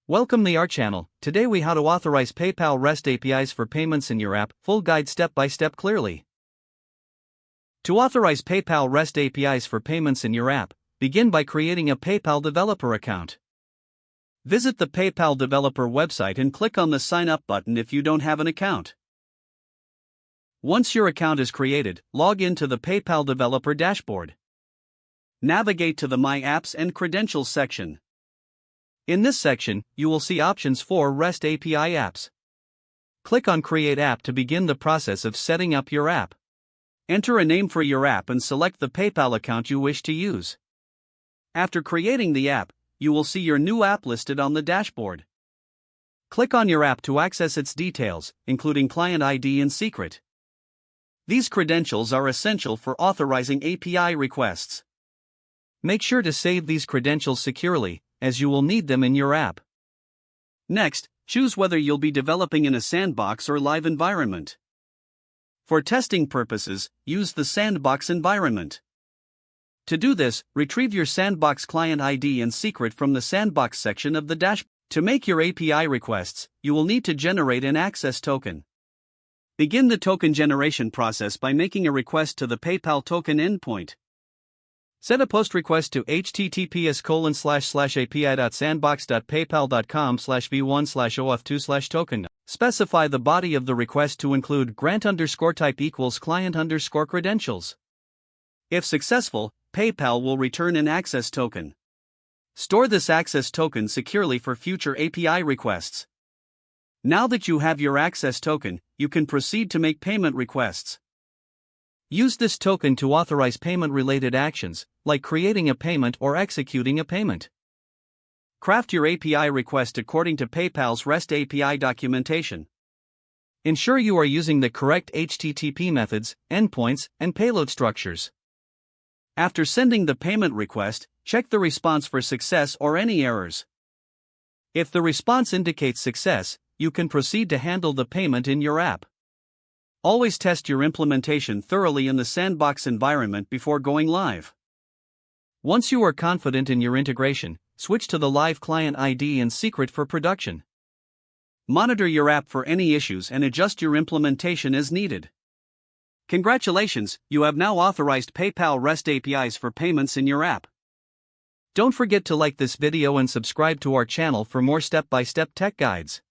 Welcome to our channel. Today we how to authorize PayPal REST APIs for payments in your app. Full guide step by step clearly. To authorize PayPal REST APIs for payments in your app, begin by creating a PayPal developer account. Visit the PayPal developer website and click on the sign up button if you don't have an account. Once your account is created, log into the PayPal developer dashboard. Navigate to the My Apps and Credentials section. In this section, you will see options for REST API apps. Click on Create App to begin the process of setting up your app. Enter a name for your app and select the PayPal account you wish to use. After creating the app, you will see your new app listed on the dashboard. Click on your app to access its details, including client ID and secret. These credentials are essential for authorizing API requests. Make sure to save these credentials securely, as you will need them in your app. Next, choose whether you'll be developing in a sandbox or live environment. For testing purposes, use the sandbox environment. To do this, retrieve your sandbox client ID and secret from the sandbox section of the dashboard. To make your API requests, you will need to generate an access token. Begin the token generation process by making a request to the PayPal token endpoint. Set a post request to https://api.sandbox.paypal.com/v1/auth2/token. Specify the body of the request to include grant_type equals client_credentials. If successful, PayPal will return an access token. Store this access token securely for future API requests. Now that you have your access token, you can proceed to make payment requests. Use this token to authorize payment-related actions, like creating a payment or executing a payment. Craft your API request according to PayPal's REST API documentation. Ensure you are using the correct HTTP methods, endpoints, and payload structures. After sending the payment request, check the response for success or any errors. If the response indicates success, you can proceed to handle the payment in your app. Always test your implementation thoroughly in the sandbox environment before going live. Once you are confident in your integration, switch to the live client ID and secret for production. Monitor your app for any issues and adjust your implementation as needed. Congratulations, you have now authorized PayPal REST APIs for payments in your app. Don't forget to like this video and subscribe to our channel for more step-by-step tech guides.